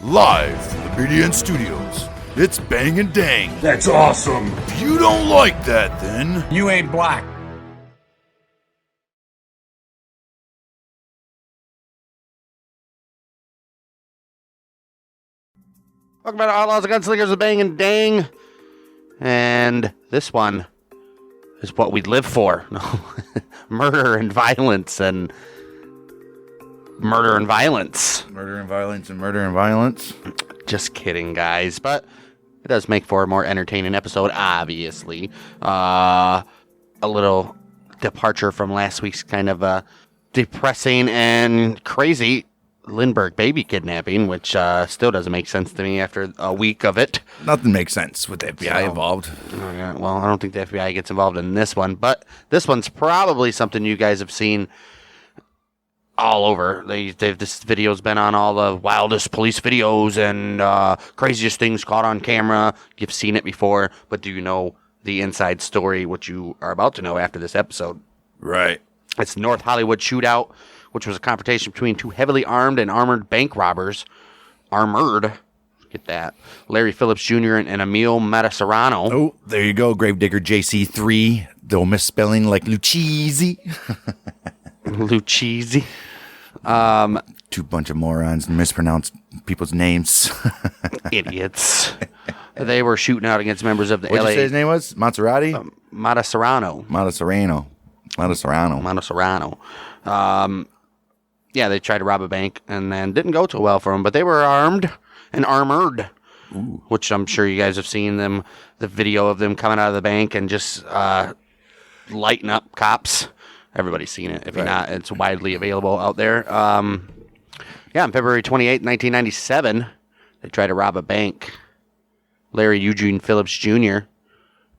Live from the BDN Studios, it's Bang and Dang. That's awesome. If you don't like that, then You ain't black. Welcome back to Outlaws Gunslingers with Bang and Dang. And this one is what we live for. Murder and violence and murder and violence. murder and violence and murder and violence. Just kidding, guys. But it does make for a more entertaining episode, obviously. A little departure from last week's kind of depressing and crazy Lindbergh baby kidnapping, which still doesn't make sense to me after a week of it. Nothing makes sense with the FBI involved. Yeah, well, I don't think the FBI gets involved in this one, but this one's probably something you guys have seen all over. This video's been on all the wildest police videos and craziest things caught on camera. You've seen it before, but do you know the inside story, which you are about to know after this episode? Right. It's North Hollywood Shootout, which was a confrontation between two heavily armed and armored bank robbers. Get that. Larry Phillips Jr. and Emil Mataserano. Oh, there you go, Gravedigger JC3. Though misspelling like Lucchese. Lucchese. Two bunch of morons mispronounced people's names. Idiots. They were shooting out against members of the What'd LA. you say his name was? Maserati? Mataserano. Mataserano. Yeah, they tried to rob a bank and then didn't go too well for them, but they were armed and armored. Ooh. Which I'm sure you guys have seen the video of them coming out of the bank and just lighting up cops. Everybody's seen it. If you're not, it's widely available out there. On February 28, 1997, they tried to rob a bank. Larry Eugene Phillips Jr.,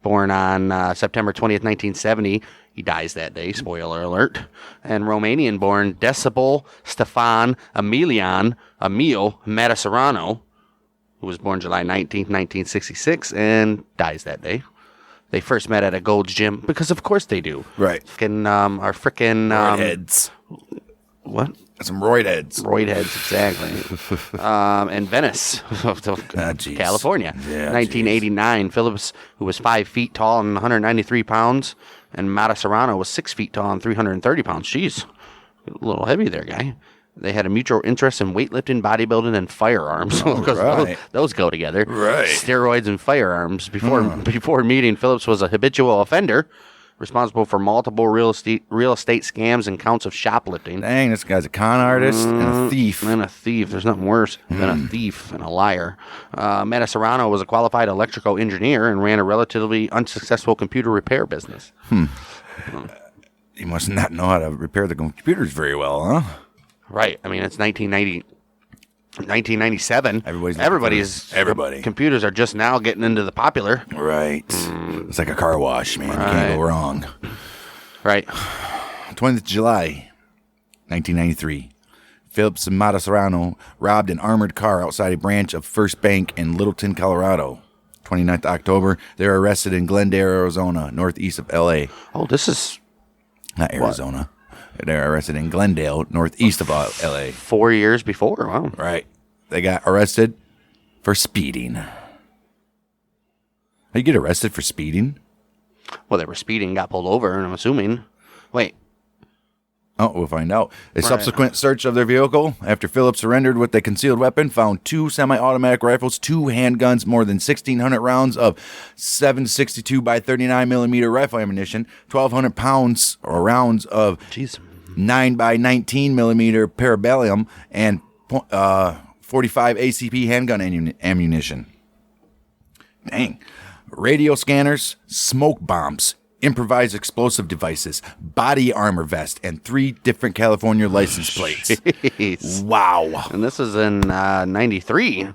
born on September 20th, 1970. He dies that day, spoiler alert. And Romanian-born Decibel Stefan Emil Mataserano, who was born July 19th, 1966, and dies that day. They first met at a Gold's Gym, because of course they do. Right. Roid heads. What? Some roid heads. Roid heads, exactly. In Venice, California. Yeah, 1989, Phillips, who was 5 feet tall and 193 pounds, and Mataserano was 6 feet tall and 330 pounds. Jeez, a little heavy there, guy. They had a mutual interest in weightlifting, bodybuilding, and firearms. Those go together. Right. Steroids and firearms. Before meeting, Phillips was a habitual offender, responsible for multiple real estate scams and counts of shoplifting. Dang, this guy's a con artist and a thief. There's nothing worse than a thief and a liar. Mataserano was a qualified electrical engineer and ran a relatively unsuccessful computer repair business. He must not know how to repair the computers very well, huh? Right. I mean, it's 1997. Everybody's computers are just now getting into the popular. Right. It's like a car wash, man. You can't go wrong. Right. 20th of July, 1993. Phillips and Mataserano robbed an armored car outside a branch of First Bank in Littleton, Colorado. 29th October, they were arrested in Glendale, Arizona, northeast of L.A. Oh, this is... Not Arizona. What? They were arrested in Glendale, northeast of L.A. 4 years before. Wow. Right. They got arrested for speeding. You get arrested for speeding? Well, they were speeding, got pulled over, and I'm assuming... Wait. Oh, we'll find out. A subsequent search of their vehicle after Phillips surrendered with a concealed weapon found 2 semi-automatic rifles, 2 handguns, more than 1,600 rounds of 7.62 by 39 millimeter rifle ammunition, 1,200 pounds or rounds of 9 by 19 millimeter parabellum, and 45 ACP handgun ammunition. Dang. Radio scanners, smoke bombs, improvised explosive devices, body armor vest, and 3 different California license plates. Jeez. Wow. And this is in 93.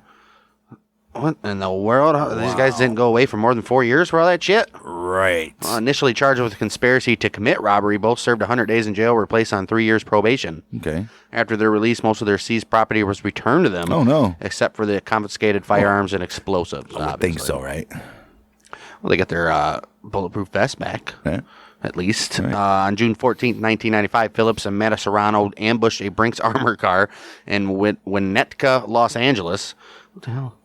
What in the world? These guys didn't go away for more than 4 years for all that shit? Right. Initially charged with conspiracy to commit robbery, both served 100 days in jail, were placed on 3 years probation. Okay. After their release, most of their seized property was returned to them. Oh, no. Except for the confiscated firearms and explosives, I think so, right? Well, they got their bulletproof vest back. Yeah. at least. Right. On June 14th, 1995, Phillips and Matasaurano ambushed a Brinks armor car in Winnetka, Los Angeles. What the hell?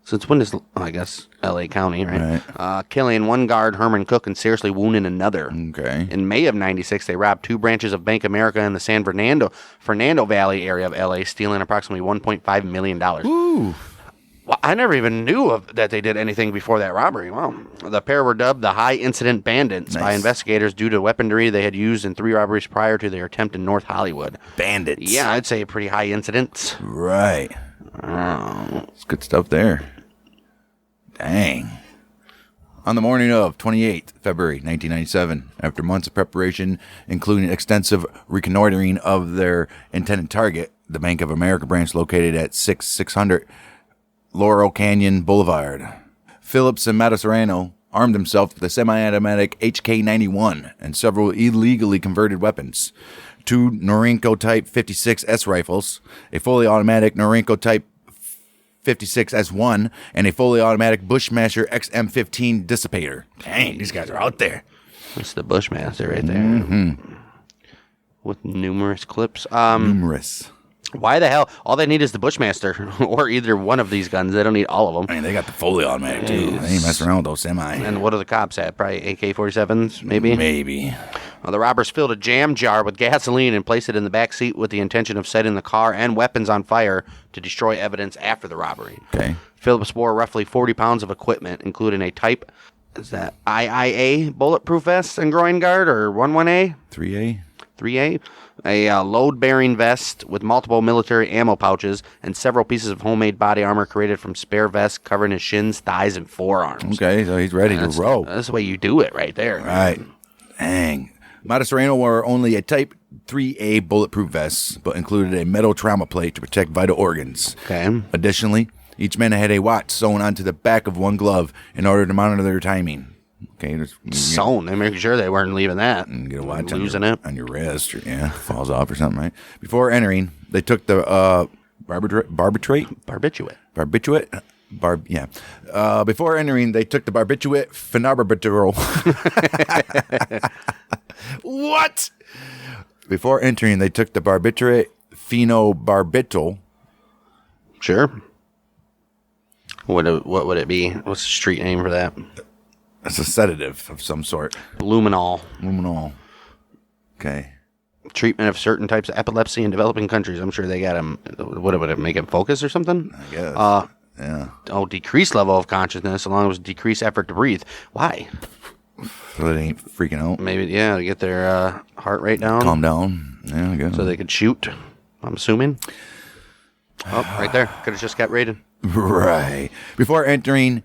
Since when is, I guess, L.A. County, right? Killing one guard, Herman Cook, and seriously wounding another. Okay. In May of 96, they robbed 2 branches of Bank America in the San Fernando Valley area of L.A., stealing approximately $1.5 million. Ooh. Well, I never even knew that they did anything before that robbery. Wow. The pair were dubbed the High Incident Bandits by investigators due to weaponry they had used in 3 robberies prior to their attempt in North Hollywood. Bandits. Yeah, I'd say pretty high incidents. Right. It's good stuff there. Dang. On the morning of 28th February 1997, after months of preparation, including extensive reconnoitering of their intended target, the Bank of America branch located at 6600 Laurel Canyon Boulevard, Phillips and Matasaurano armed themselves with a semi-automatic HK-91 and several illegally converted weapons, 2 Norinco Type 56S rifles, a fully automatic Norinco Type 56S1, and a fully automatic Bushmaster XM15 dissipator. Dang, these guys are out there. That's the Bushmaster right there. With numerous clips. Numerous. Why the hell? All they need is the Bushmaster, or either one of these guns. They don't need all of them. I mean, they got the fully automatic, too. They ain't messing around with those semi. And what do the cops have? Probably AK-47s, maybe? Maybe. Well, the robbers filled a jam jar with gasoline and placed it in the back seat with the intention of setting the car and weapons on fire to destroy evidence after the robbery. Okay. Phillips wore roughly 40 pounds of equipment, including a Type, is that IIA bulletproof vest and groin guard, or 11A? 3A? 3A? A load-bearing vest with multiple military ammo pouches and several pieces of homemade body armor created from spare vests covering his shins, thighs, and forearms. Okay, so he's ready to roll. That's the way you do it right there. Right. Dang. Matasaurano wore only a Type 3A bulletproof vest, but included a metal trauma plate to protect vital organs. Okay. Additionally, each man had a watch sewn onto the back of one glove in order to monitor their timing. Okay, Sewn. They're making sure they weren't leaving that. And get a watch losing on your wrist, or falls off or something, right? Before entering, they took the barbiturate. Before entering, they took the barbiturate phenobarbital. What? Before entering, they took the barbiturate phenobarbital. Sure. What would it be? What's the street name for that? It's a sedative of some sort. Luminol. Okay. Treatment of certain types of epilepsy in developing countries. I'm sure they got them. What would it make him focus or something? I guess. Yeah. Oh, decreased level of consciousness along with decreased effort to breathe. Why? So they ain't freaking out. Maybe, to get their heart rate down. Calm down. Yeah, I guess. So they could shoot, I'm assuming. Oh, right there. Could have just got raided. Right. Before entering...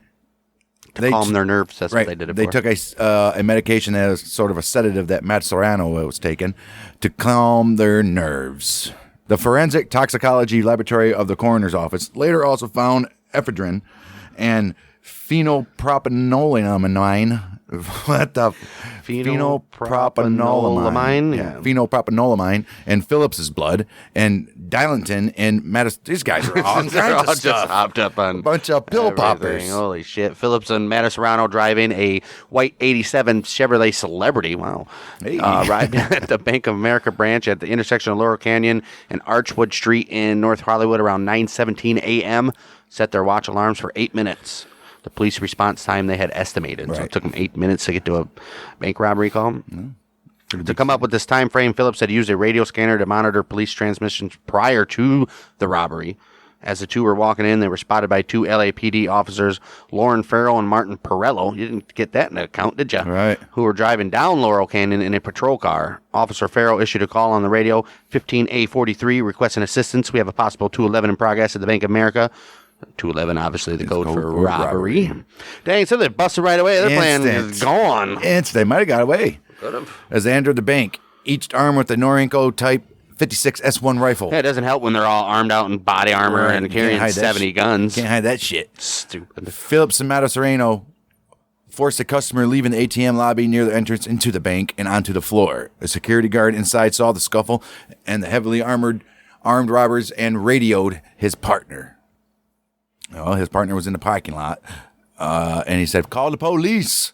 To calm their nerves. That's what they did it They for. took a medication that was sort of a sedative that Matasaurano was taking to calm their nerves. The forensic toxicology laboratory of the coroner's office later also found ephedrine and phenylpropanolamine. What the? Phenylpropanolamine? Yeah. Phenylpropanolamine in Phillips's blood and dilantin and These guys are all They're kinds all of just stuff. hopped up on A bunch of pill everything. poppers. Holy shit. Phillips and Matasaurano driving a white 87 Chevrolet Celebrity. Wow. Hey. Arrived at the Bank of America branch at the intersection of Laurel Canyon and Archwood Street in North Hollywood around 9:17 a.m. Set their watch alarms for 8 minutes. The police response time they had estimated. So Right. it took them 8 minutes to get to a bank robbery call. To come up with this time frame, Phillips had used a radio scanner to monitor police transmissions prior to the robbery. As the two were walking in, they were spotted by 2 LAPD officers, Lauren Farrell and Martin Perello. You didn't get that into account, did you? Right. Who were driving down Laurel Canyon in a patrol car. Officer Farrell issued a call on the radio, 15A43, requesting assistance. We have a possible 211 in progress at the Bank of America. 211, obviously, the code for robbery. Dang, so they busted right away. Their plan is gone. They might have got away. Could have. As they entered the bank, each armed with a Norinco Type 56S1 rifle. Yeah, it doesn't help when they're all armed out in body armor Right, and you can't carrying hide that 70 shit. guns. Can't hide that shit. Stupid. Phillips and Matasaurano forced a customer leaving the ATM lobby near the entrance into the bank and onto the floor. A security guard inside saw the scuffle and the heavily armed robbers and radioed his partner. Well, his partner was in the parking lot, and he said, "Call the police."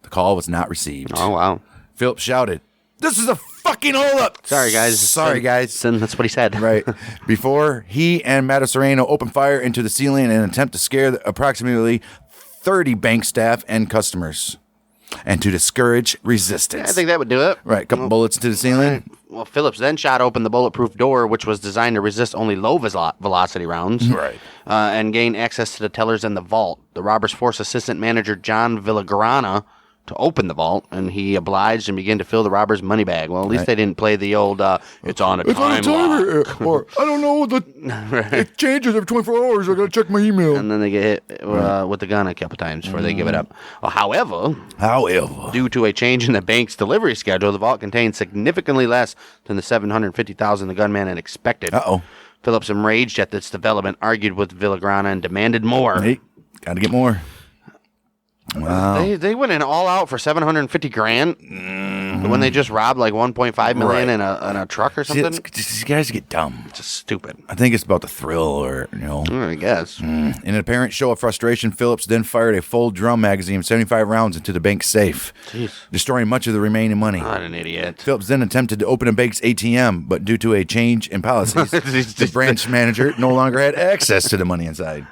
The call was not received. Oh, wow. Phillips shouted, "This is a fucking holdup!" Sorry, guys. Sorry, guys. That's what he said. Right. Before he and Matasereno opened fire into the ceiling in an attempt to scare approximately 30 bank staff and customers and to discourage resistance. I think that would do it. Right. A couple bullets to the ceiling. Well, Phillips then shot open the bulletproof door, which was designed to resist only low velocity rounds. Right. And gain access to the tellers in the vault. The robbers forced assistant manager John Villagrana to open the vault, and he obliged and began to fill the robbers' money bag. Well, at least they didn't play the old, it's on a time lock. Or, I don't know, it changes every 24 hours. I got to check my email. And then they get hit with the gun a couple times before they give it up. Well, however, due to a change in the bank's delivery schedule, the vault contained significantly less than the $750,000 the gunman had expected. Uh-oh. Phillips, enraged at this development, argued with Villagrana and demanded more. Hey, got to get more. Wow. They went in all out for $750,000 when they just robbed like $1.5 million in a truck or something. These guys get dumb. It's just stupid. I think it's about the thrill, or I guess. In an apparent show of frustration, Phillips then fired a full drum magazine of 75 rounds into the bank's safe, destroying much of the remaining money. What an idiot. Phillips then attempted to open a bank's ATM, but due to a change in policies, the branch manager no longer had access to the money inside.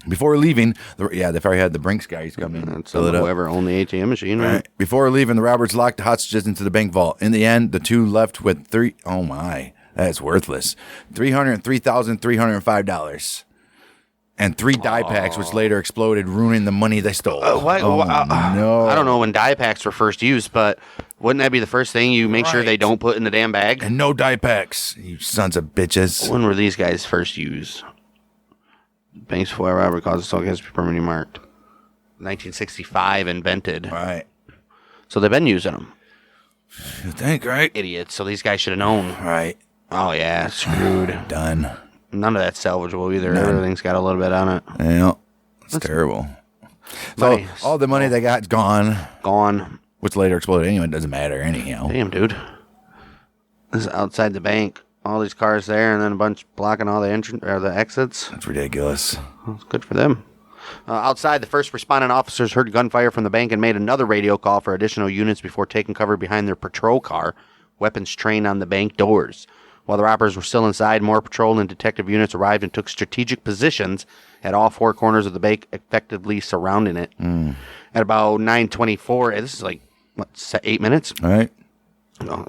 Before leaving, they probably had the Brinks guys come in and fill it up. Whoever owned the ATM machine, right? Before leaving, the robbers locked the hostages into the bank vault. In the end, the two left with that's worthless, $303,305. And 3 die packs, which later exploded, ruining the money they stole. No. I don't know when die packs were first used, but wouldn't that be the first thing you make sure they don't put in the damn bag? And no die packs, you sons of bitches. When were these guys first used? Banks for robbery causes assault has to be permanently marked. 1965 invented. Right. So they've been using them. You think, right? Idiots. So these guys should have known. Right. Oh, yeah. Screwed. Done. None of that's salvageable either. None. Everything's got a little bit on it. Yeah. It's terrible. So all the money they got is gone. Gone. Which later exploded anyway. It doesn't matter anyhow. Damn, dude. This is outside the bank. All these cars there, and then a bunch blocking all the entrance or the exits. That's ridiculous. Well, it's good for them. Outside, the first responding officers heard gunfire from the bank and made another radio call for additional units before taking cover behind their patrol car, weapons trained on the bank doors. While the robbers were still inside, more patrol and detective units arrived and took strategic positions at all 4 corners of the bank, effectively surrounding it. At about 9:24, this is like, 8 minutes? All right.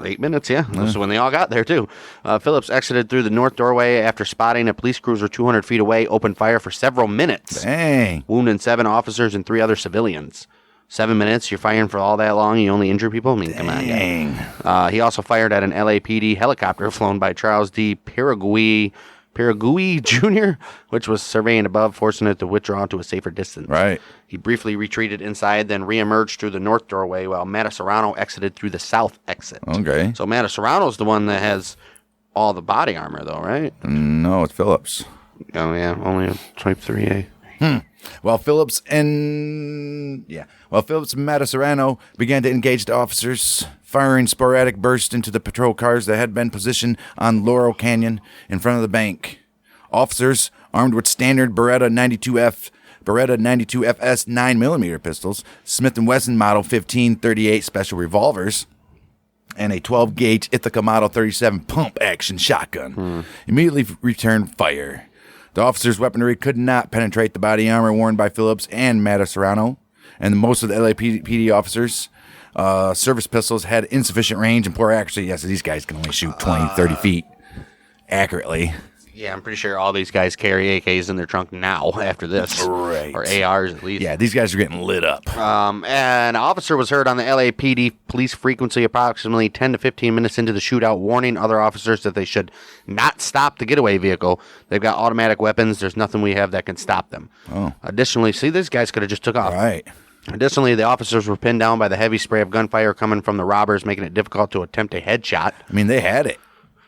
8 minutes, yeah. This is when they all got there, too. Phillips exited through the north doorway after spotting a police cruiser 200 feet away, opened fire for several minutes. Dang. Wounding 7 officers and 3 other civilians. 7 minutes, you're firing for all that long, you only injure people? I mean, come on, guy. He also fired at an LAPD helicopter flown by Charles D. Piragui Jr., which was surveying above, forcing it to withdraw to a safer distance. Right. He briefly retreated inside, then reemerged through the north doorway while Matasereno exited through the south exit. Okay. So Matasereno's the one that has all the body armor, though, right? No, it's Phillips. Oh, yeah, only a Type 3A. While Phillips and Matasereno began to engage the officers, firing sporadic bursts into the patrol cars that had been positioned on Laurel Canyon in front of the bank. Officers, armed with standard Beretta 92FS 9mm pistols, Smith & Wesson Model 1538 special revolvers, and a 12-gauge Ithaca Model 37 pump-action shotgun, immediately returned fire. The officers' weaponry could not penetrate the body armor worn by Phillips and Matasereno, and most of the LAPD officers' service pistols had insufficient range and poor accuracy. Yeah, so these guys can only shoot 20, 30 feet accurately. Yeah, I'm pretty sure all these guys carry AKs in their trunk now after this. Right. Or ARs at least. Yeah, these guys are getting lit up. And an officer was heard on the LAPD police frequency approximately 10 to 15 minutes into the shootout, warning other officers that they should not stop the getaway vehicle. They've got automatic weapons. There's nothing we have that can stop them. Oh. Additionally, see, these guys could have just took off. Right. Additionally, the officers were pinned down by the heavy spray of gunfire coming from the robbers, making it difficult to attempt a headshot. I mean, they had it.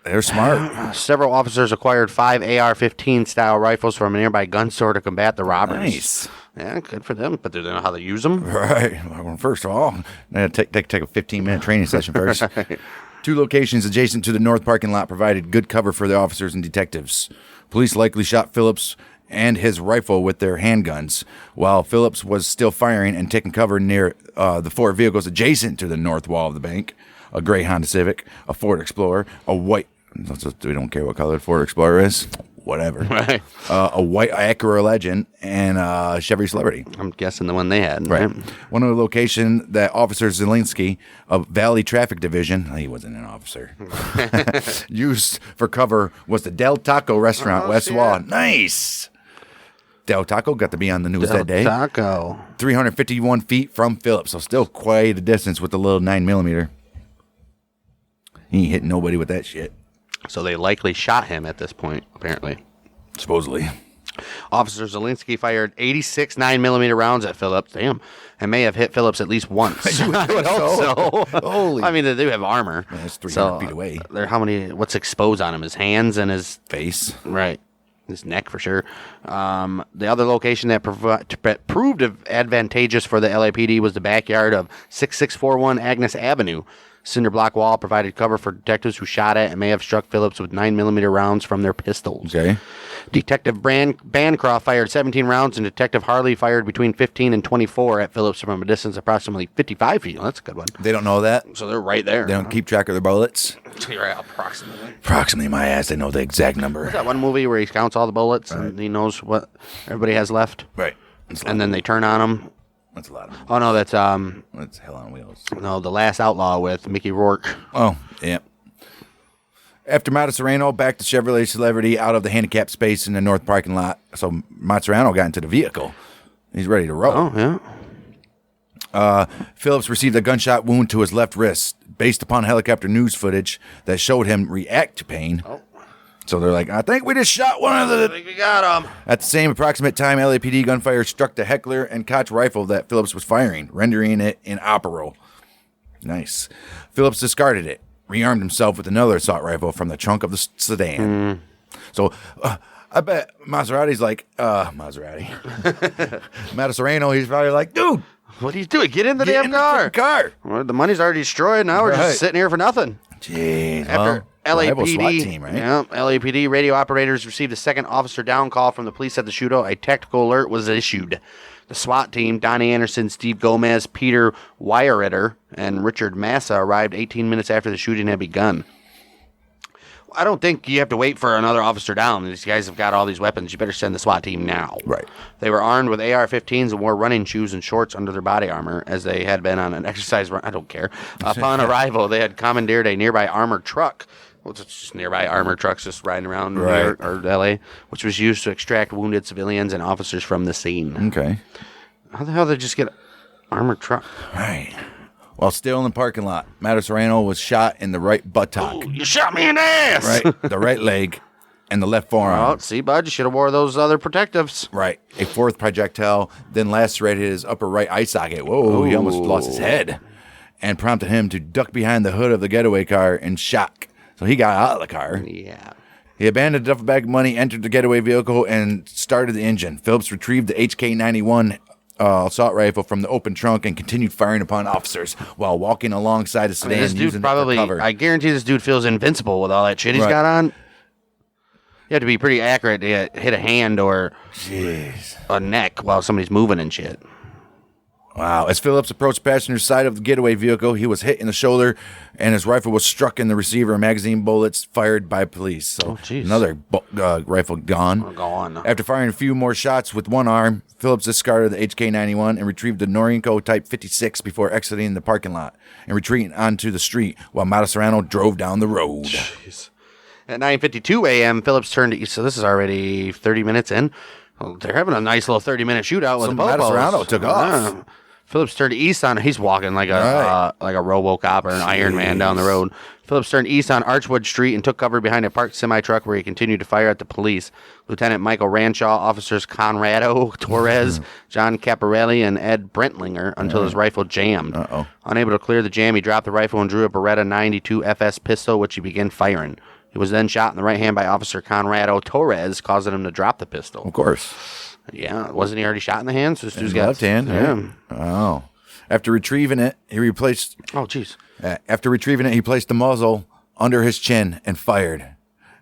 They're smart. Several officers acquired 5 AR-15 style rifles from a nearby gun store to combat the robbers. Nice. Yeah, good for them, but do they know how to use them? Right. Well, first of all, they had to take a 15-minute training session first. Right. 2 locations adjacent to the north parking lot provided good cover for the officers and detectives. Police likely shot Phillips and his rifle with their handguns, while Phillips was still firing and taking cover near the four vehicles adjacent to the north wall of the bank: a gray Honda Civic, a Ford Explorer, a white. We don't care what color the Ford Explorer is. Whatever. Right. A white Acura Legend and a Chevy Celebrity. I'm guessing the one they had. Right. One of the location that Officer Zielinski of Valley Traffic Division, he wasn't an officer, used for cover was the Del Taco restaurant, West Wall. Nice. Del Taco got to be on the news that day. Taco. 351 feet from Phillips, so still quite a distance with the little 9mm. He ain't hitting nobody with that shit. So they likely shot him at this point, apparently. Supposedly. Officer Zielinski fired 86 9mm rounds at Phillips. Damn. And may have hit Phillips at least once. I would hope so. Holy. I mean, they do have armor. Man, that's 300 feet away. What's exposed on him? His hands and his face. Right. His neck for sure. The other location that proved advantageous for the LAPD was the backyard of 6641 Agnes Avenue. Cinder block wall provided cover for detectives who shot at and may have struck Phillips with 9mm rounds from their pistols. Okay. Detective Bancroft fired 17 rounds, and Detective Harley fired between 15 and 24 at Phillips from a distance approximately 55 feet. Well, that's a good one. They don't know that. So they're right there. They don't keep track of their bullets. Right, approximately. Approximately my ass. They know the exact number. Is that one movie where he counts all the bullets and he knows what everybody has left? Right. And then they turn on him. That's a lot of. Oh no, that's That's Hell on Wheels. No, The Last Outlaw with Mickey Rourke. Oh, yeah. After Mazzarano backed the Chevrolet Celebrity out of the handicapped space in the north parking lot, so Mazzarano got into the vehicle. He's ready to roll. Oh, yeah. Phillips received a gunshot wound to his left wrist based upon helicopter news footage that showed him react to pain. Oh. So they're like, I think we just shot one of the... I think we got him. At the same approximate time, LAPD gunfire struck the Heckler and Koch rifle that Phillips was firing, rendering it inoperable. Nice. Phillips discarded it, rearmed himself with another assault rifle from the trunk of the sedan. So I bet Maserati's like, Maserati. Mazzarano, he's probably like, dude, what are you doing? Get in the damn car. Well, the money's already destroyed. Now we're just sitting here for nothing. Jeez. After LAPD, SWAT team, right? Yeah, LAPD radio operators received a second officer down call from the police at the shootout. A tactical alert was issued. The SWAT team, Donnie Anderson, Steve Gomez, Peter Weiereder, and Richard Massa arrived 18 minutes after the shooting had begun. I don't think you have to wait for another officer down. These guys have got all these weapons. You better send the SWAT team now. Right. They were armed with AR-15s and wore running shoes and shorts under their body armor as they had been on an exercise run. I don't care. Upon arrival, they had commandeered a nearby armored truck. Well, it's just nearby armored trucks just riding around New York or L.A., which was used to extract wounded civilians and officers from the scene. Okay. How the hell did they just get an armored truck? Right. While still in the parking lot, Mazzarano was shot in the right buttock. Ooh, you shot me in the ass! Right. The right leg and the left forearm. Oh, see, bud, you should have wore those other protectives. Right. A fourth projectile then lacerated his upper right eye socket. Whoa, he almost lost his head. And prompted him to duck behind the hood of the getaway car in shock. So he got out of the car. Yeah. He abandoned the duffel bag of money, entered the getaway vehicle, and started the engine. Phillips retrieved the HK-91 assault rifle from the open trunk and continued firing upon officers while walking alongside the sedan. This dude probably, I guarantee this dude feels invincible with all that shit he's got on. You have to be pretty accurate to hit a hand or a neck while somebody's moving and shit. Wow. As Phillips approached the passenger side of the getaway vehicle, he was hit in the shoulder, and his rifle was struck in the receiver. Magazine bullets fired by police. So another rifle gone. After firing a few more shots with one arm, Phillips discarded the HK-91 and retrieved the Norinco Type 56 before exiting the parking lot and retreating onto the street while Mazzarano drove down the road. Jeez. At 9:52 a.m., Phillips turned east. So this is already 30 minutes in. Well, they're having a nice little 30-minute shootout with the Mazzarano took off. Phillips turned east on. He's walking like a RoboCop or an Iron Man down the road. Phillips turned east on Archwood Street and took cover behind a parked semi-truck where he continued to fire at the police. Lieutenant Michael Ranshaw, officers Conrado Torres, John Caparelli, and Ed Brentlinger until his rifle jammed. Unable to clear the jam, he dropped the rifle and drew a Beretta 92 FS pistol, which he began firing. He was then shot in the right hand by Officer Conrado Torres, causing him to drop the pistol. Of course. Yeah, wasn't he already shot in the hand? So this dude's got left hand. Yeah. Oh. After retrieving it, he replaced. Oh, jeez. After retrieving it, he placed the muzzle under his chin and fired.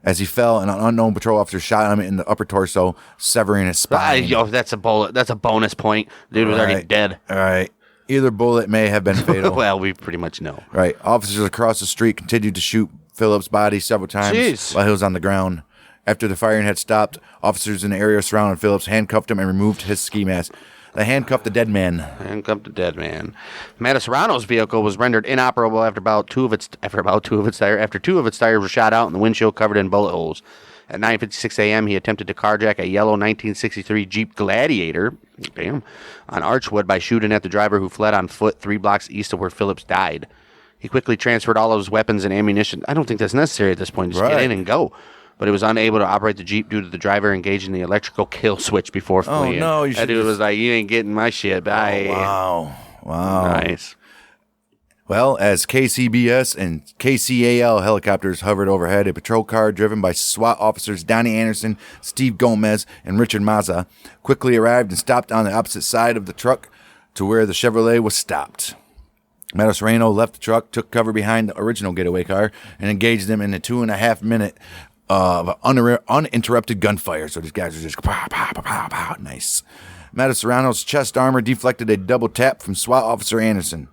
As he fell, an unknown patrol officer shot him in the upper torso, severing his spine. Yo, that's a bullet. That's a bonus point. Dude was already dead. All right. Either bullet may have been fatal. Well, we pretty much know. Right. Officers across the street continued to shoot Phillips' body several times while he was on the ground. After the firing had stopped, officers in the area surrounding Phillips handcuffed him and removed his ski mask. They handcuffed the dead man. Mattis Serrano's vehicle was rendered inoperable after two of its tires were shot out and the windshield covered in bullet holes. At 9:56 a.m., he attempted to carjack a yellow 1963 Jeep Gladiator, on Archwood by shooting at the driver who fled on foot 3 blocks east of where Phillips died. He quickly transferred all of his weapons and ammunition. I don't think that's necessary at this point. Just get in and go. But he was unable to operate the Jeep due to the driver engaging the electrical kill switch before fleeing. Oh, no. That dude was like, you ain't getting my shit. Bye. Oh, wow. Nice. Well, as KCBS and KCAL helicopters hovered overhead, a patrol car driven by SWAT officers Donnie Anderson, Steve Gomez, and Richard Mazza quickly arrived and stopped on the opposite side of the truck to where the Chevrolet was stopped. Mattis Serrano left the truck, took cover behind the original getaway car, and engaged them in a 2.5-minute of uninterrupted gunfire. So these guys are just pow, pow, pow, pow, pow. Nice. Mattis Serrano's chest armor deflected a double tap from SWAT officer Anderson,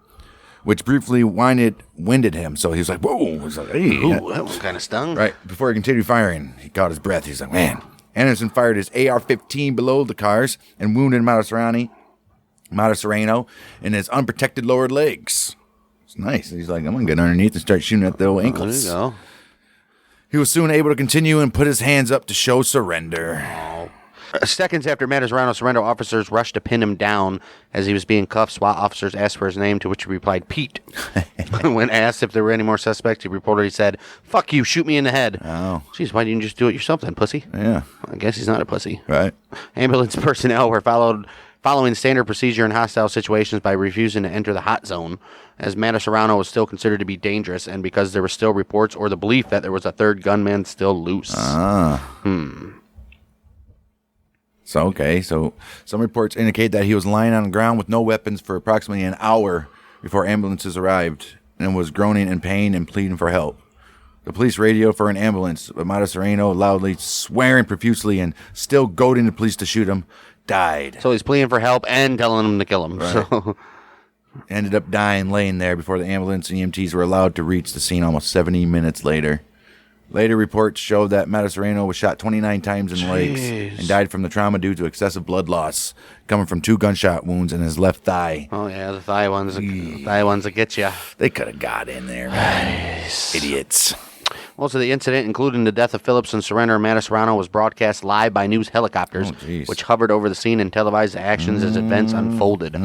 which briefly winded him. So he was like, whoa. He was like, hey. Ooh, that one kind of stung. Right. Before he continued firing, he caught his breath. He's like, man. Anderson fired his AR-15 below the cars and wounded Mattis Serrano in his unprotected lower legs. It's nice. He's like, I'm going to get underneath and start shooting at the old ankles. There you go. He was soon able to continue and put his hands up to show surrender. Seconds after Mattis Serrano's surrender, officers rushed to pin him down. As he was being cuffed, SWAT officers asked for his name, to which he replied, Pete. When asked if there were any more suspects, he reportedly said, fuck you, shoot me in the head. Oh. Jeez, why didn't you just do it yourself then, pussy? Yeah. I guess he's not a pussy. Right. Ambulance personnel were following standard procedure in hostile situations by refusing to enter the hot zone, as Mattis Serrano was still considered to be dangerous, and because there were still reports or the belief that there was a third gunman still loose. So some reports indicate that he was lying on the ground with no weapons for approximately an hour before ambulances arrived and was groaning in pain and pleading for help. The police radioed for an ambulance, but Mattis Serrano, loudly swearing profusely and still goading the police to shoot him, died. So he's pleading for help and telling them to kill him. Right. So ended up dying laying there before the ambulance and EMTs were allowed to reach the scene almost 70 minutes later. Later reports showed that Mattis Serrano was shot 29 times in the legs and died from the trauma due to excessive blood loss, coming from 2 gunshot wounds in his left thigh. Oh, yeah, the thigh ones that get you. They could have got in there, man. Idiots. Most of the incident, including the death of Phillips and surrender of Mattis Serrano, was broadcast live by news helicopters, which hovered over the scene and televised the actions as events unfolded.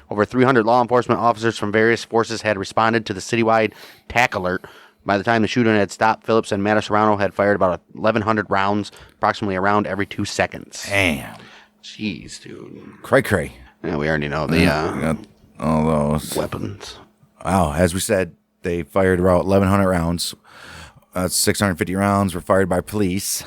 Over 300 law enforcement officers from various forces had responded to the citywide TAC alert. By the time the shooting had stopped, Phillips and Mattis Serrano had fired about 1,100 rounds, approximately a round every 2 seconds. Damn. Jeez, dude. Cray. Yeah, we already know the got all those weapons. Wow, as we said, they fired about 1,100 rounds. 650 rounds were fired by police.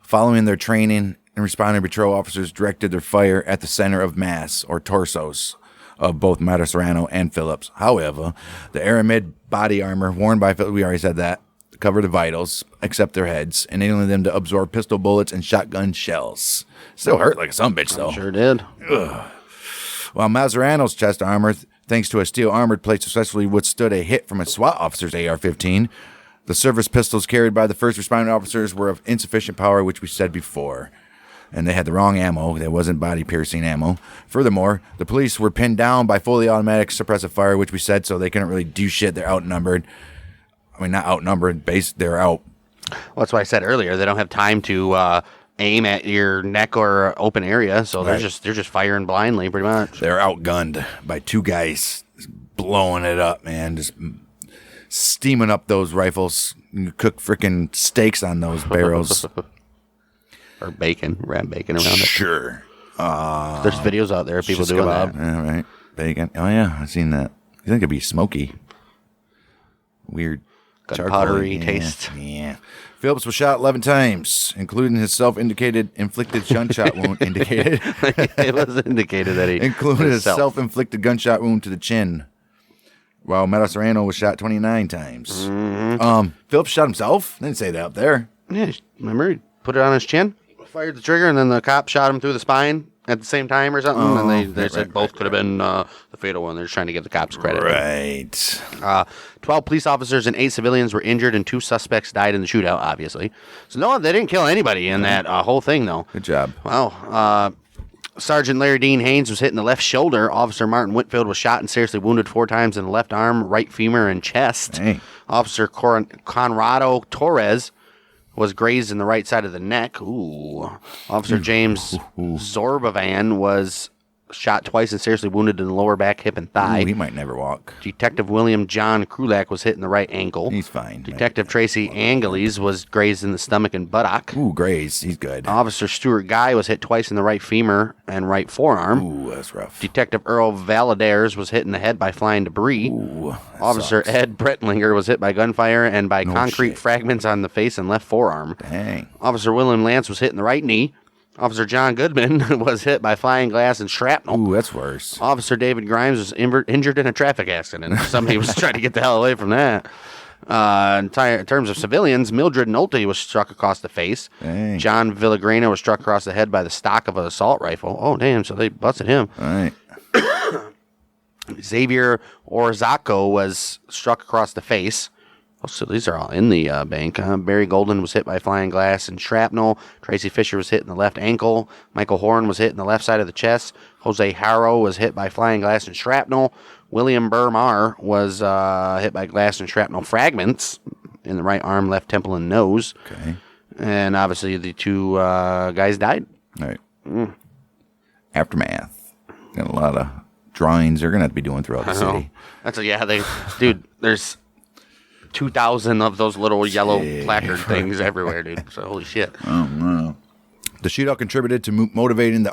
Following their training and responding, patrol officers directed their fire at the center of mass, or torsos, of both Mattis Serrano and Phillips. However, the Aramid body armor worn by Phillips, we already said that, covered the vitals, except their heads, enabling them to absorb pistol bullets and shotgun shells. Still hurt like a sumbitch, though. Sure did. Ugh. While Mazzarano's chest armor, thanks to a steel armored plate, successfully withstood a hit from a SWAT officer's AR-15, the service pistols carried by the first responding officers were of insufficient power, which we said before. And they had the wrong ammo. There wasn't body-piercing ammo. Furthermore, the police were pinned down by fully automatic suppressive fire, which we said, so they couldn't really do shit. They're outnumbered. I mean, not outnumbered. They're out. Well, that's why I said earlier, they don't have time to aim at your neck or open area, so they're just firing blindly, pretty much. They're outgunned by 2 guys blowing it up, man. Just steaming up those rifles. You cook freaking steaks on those barrels. Or bacon, wrap bacon around it. Sure. There's videos out there of people doing that. Yeah, right. Bacon. Oh, yeah, I've seen that. You think it'd be smoky? Weird. Gunpowdery taste. Yeah. Phillips was shot 11 times, including his self-inflicted gunshot wound. It was indicated that he included a self-inflicted gunshot wound to the chin. While Mattis Serrano was shot 29 times. Phillips shot himself? They didn't say that up there. Yeah, remember he put it on his chin, fired the trigger, and then the cop shot him through the spine at the same time or something. And they said both could have been the fatal one. They're just trying to give the cops credit. Right. 12 police officers and 8 civilians were injured, and 2 suspects died in the shootout, obviously. So, no, they didn't kill anybody in that whole thing, though. Good job. Wow. Sergeant Larry Dean Haynes was hit in the left shoulder. Officer Martin Whitfield was shot and seriously wounded 4 times in the left arm, right femur, and chest. Dang. Officer Conrado Torres was grazed in the right side of the neck. Ooh. Officer James Zorbavan was shot twice and seriously wounded in the lower back, hip, and thigh. Ooh, he might never walk. Detective William John Krulak was hit in the right ankle. He's fine. Detective Tracy Angeles was grazed in the stomach and buttock. Ooh, Grays. He's good. Officer Stuart Guy was hit twice in the right femur and right forearm. Ooh, that's rough. Detective Earl Valadares was hit in the head by flying debris. Ooh, Officer sucks. Ed Brettlinger was hit by gunfire and by concrete shit. fragments on the face and left forearm. Dang. Officer William Lance was hit in the right knee. Officer John Goodman was hit by flying glass and shrapnel. Ooh, that's worse. Officer David Grimes was injured in a traffic accident. Somebody was trying to get the hell away from that. In terms of civilians, Mildred Nolte was struck across the face. Dang. John Villagrana was struck across the head by the stock of an assault rifle. Oh, damn, so they busted him. All right. Xavier Orzaco was struck across the face. Oh, so these are all in the bank. Barry Golden was hit by flying glass and shrapnel. Tracy Fisher was hit in the left ankle. Michael Horn was hit in the left side of the chest. Jose Harrow was hit by flying glass and shrapnel. William Burmar was hit by glass and shrapnel fragments in the right arm, left temple, and nose. Okay. And obviously the 2 guys died. All right. Aftermath. Got a lot of drawings they're going to have to be doing throughout the city. Dude, there's 2,000 of those little yellow placard things everywhere, dude. So holy shit. Oh, no. The shootout contributed to motivating the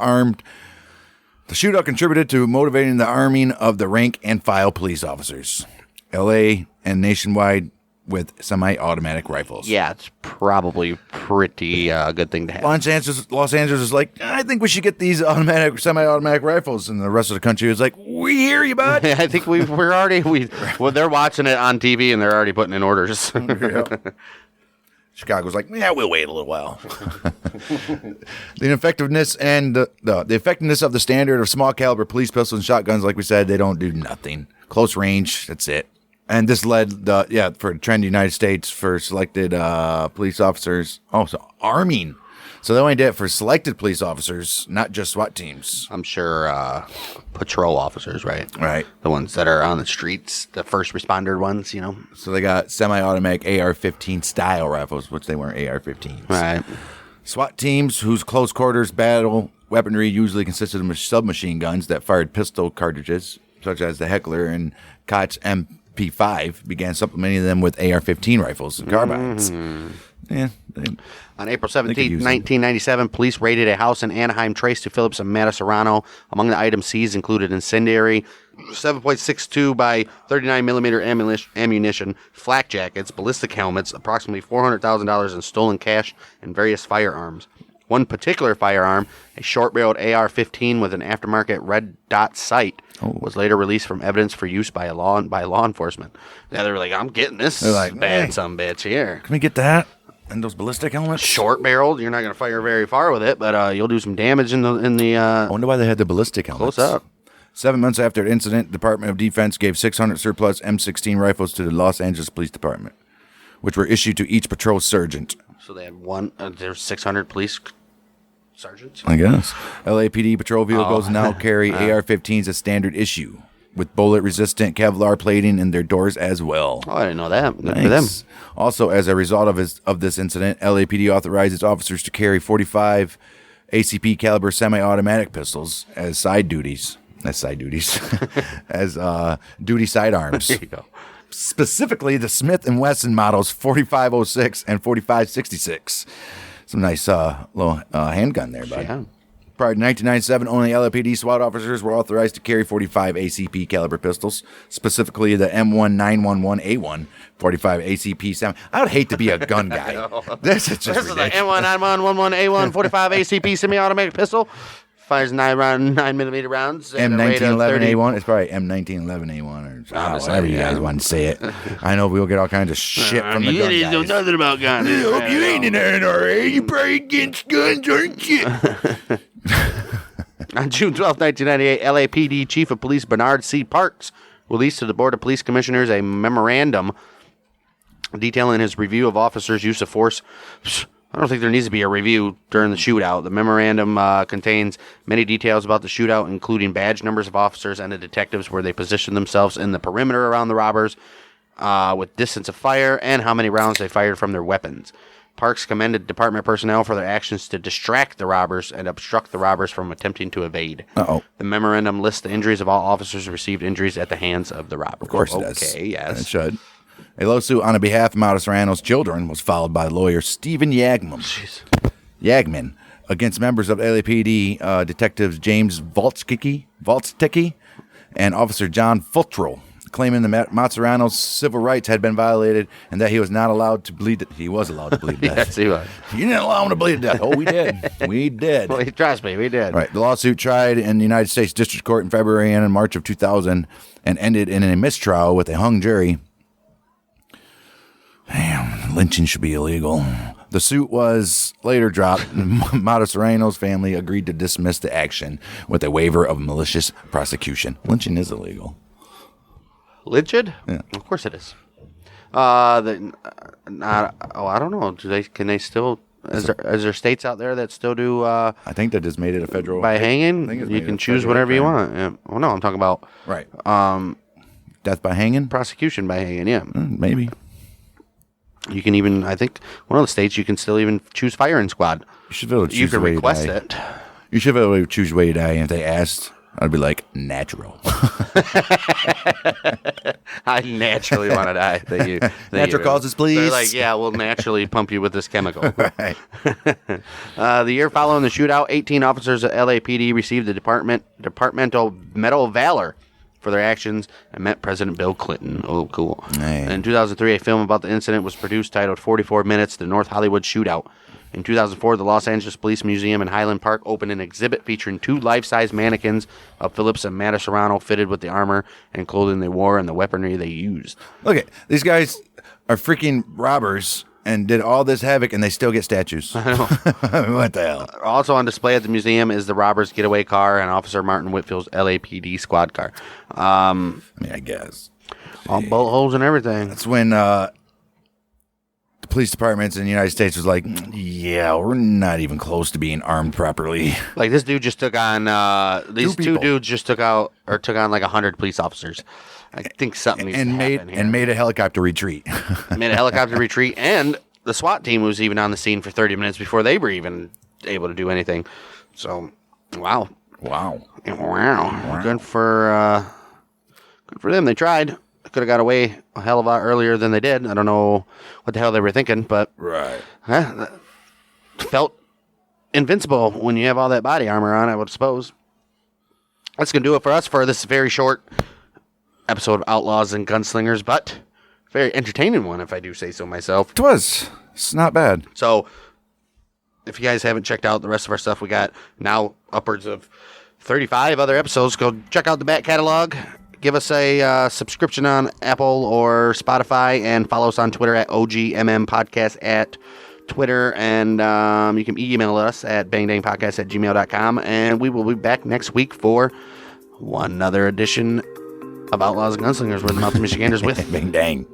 arming of the rank and file police officers. L.A. and nationwide with semi-automatic rifles. Yeah, it's probably pretty good thing to have. Los Angeles is like, I think we should get these semi-automatic rifles, and the rest of the country is like, we hear you, bud. I think they're watching it on TV and they're already putting in orders. Chicago's like, yeah, we'll wait a little while. The effectiveness and the effectiveness of the standard of small caliber police pistols and shotguns, like we said, they don't do nothing. Close range, that's it. And this led for Trend United States for selected police officers. Oh, so arming. So they only did it for selected police officers, not just SWAT teams. I'm sure patrol officers, right? Right. The ones that are on the streets, the first responder ones, you know. So they got semi-automatic AR-15 style rifles, which they weren't AR-15s. Right. SWAT teams whose close quarters battle weaponry usually consisted of submachine guns that fired pistol cartridges, such as the Heckler and Koch MP5, began supplementing them with AR-15 rifles and carbines. Yeah. On April 17, 1997, police raided a house in Anaheim traced to Phillips and Mataserano. Among the items seized included incendiary 7.62 by 39 millimeter ammunition, flak jackets, ballistic helmets, approximately $400,000 in stolen cash, and various firearms. One particular firearm, a short-barreled AR-15 with an aftermarket red dot sight, was later released from evidence for use by law enforcement. Yeah, they were like, I'm getting this bad sumbitch here. Can we get that? And those ballistic helmets? Short-barreled, you're not going to fire very far with it, but you'll do some damage in the I wonder why they had the ballistic helmets. Close up. 7 months after the incident, the Department of Defense gave 600 surplus M16 rifles to the Los Angeles Police Department, which were issued to each patrol sergeant. So they had there's 600 police sergeants? I guess. LAPD patrol vehicles now carry AR-15s as standard issue, with bullet-resistant Kevlar plating in their doors as well. Oh, I didn't know that. Good for them. Also, as a result of this incident, LAPD authorized its officers to carry 45 ACP caliber semi-automatic pistols as side duties. As duty sidearms. There you go. Specifically, the Smith & Wesson models 4506 and 4566. Some nice little handgun there, bud. Yeah. Prior to 1997, only LAPD SWAT officers were authorized to carry 45 ACP caliber pistols, specifically the M1911A1 45 ACP 7. I would hate to be a gun guy. This is just ridiculous. The M1911A1 45 ACP semi-automatic pistol. fires 9mm rounds. at a rate of M1911A1. It's probably M1911A1 or whatever you guys want to say it. I know we'll get all kinds of shit from the You gun guys guys. know nothing about guns. I hope you ain't in the NRA. You probably against guns, aren't you? On June 12, 1998, LAPD Chief of Police Bernard C. Parks released to the Board of Police Commissioners a memorandum detailing his review of officers' use of force. I don't think there needs to be a review during the shootout. The memorandum contains many details about the shootout, including badge numbers of officers and the detectives where they positioned themselves in the perimeter around the robbers with distance of fire and how many rounds they fired from their weapons. Parks commended department personnel for their actions to distract the robbers and obstruct the robbers from attempting to evade. Uh-oh. The memorandum lists the injuries of all officers who received injuries at the hands of the robbers. Of course it does. Okay, yes. It should. A lawsuit on behalf of Mauro Serrano's children was filed by lawyer Stephen Yagman against members of LAPD detectives James Valtsticki and Officer John Futrell, claiming that Mazzarano's civil rights had been violated and that he was not allowed to bleed. He was allowed to bleed to death. Yes, he was. You didn't allow him to bleed to death. Oh, we did. We did. Well, trust me, we did. Right. The lawsuit tried in the United States District Court in February and in March of 2000 and ended in a mistrial with a hung jury. Damn, lynching should be illegal. The suit was later dropped. Mauro Serrano's family agreed to dismiss the action with a waiver of malicious prosecution. Lynching is illegal. Lynching? Yeah. Of course it is. I don't know. Can they still? Is there states out there that still do? I think that just made it a federal. By I think hanging, it's you made can it a choose federal whatever you crime. want. Yeah. Well, no, I'm talking about Right. Death by hanging? prosecution by hanging. Yeah. Maybe. You can even, I think, one of the states you can still even choose firing squad. You should be able to choose You can the way request you die. it. You should be able to choose the way you die. And if they asked, I'd be like, natural. I naturally want to die. Natural causes, please. They're like, yeah, we'll naturally pump you with this chemical. Right. The year following the shootout, 18 officers at LAPD received the Departmental Medal of Valor for their actions and met President Bill Clinton. Oh, cool. Hey. In 2003, a film about the incident was produced titled 44 Minutes, The North Hollywood Shootout. In 2004, the Los Angeles Police Museum in Highland Park opened an exhibit featuring 2 life-size mannequins of Phillips and Mauro Serrano fitted with the armor and clothing they wore and the weaponry they used. Look at these guys are freaking robbers and did all this havoc and they still get statues. I know. What the hell? Also on display at the museum is the robbers' getaway car and Officer Martin Whitfield's LAPD squad car. I mean, I guess. All bullet holes and everything. That's when the police departments in the United States was like, yeah, we're not even close to being armed properly. Like this dude just took on these two dudes just took on like 100 police officers. I think something needs to happen here. And made a helicopter retreat. Made a helicopter retreat, and the SWAT team was even on the scene for 30 minutes before they were even able to do anything. So, wow. Good for them. They tried. Could have got away a hell of a lot earlier than they did. I don't know what the hell they were thinking, but Right. Felt invincible when you have all that body armor on, I would suppose. That's going to do it for us for this very short episode of Outlaws and Gunslingers, but very entertaining one, if I do say so myself. It was. It's not bad. So, if you guys haven't checked out the rest of our stuff, we got now upwards of 35 other episodes. Go check out the back catalog. Give us a subscription on Apple or Spotify, and follow us on Twitter at OGMM Podcast at Twitter, and you can email us at bangdangpodcast@gmail.com, and we will be back next week for one other edition of Outlaws and Gunslingers with the Mountain Michiganders with Bang dang.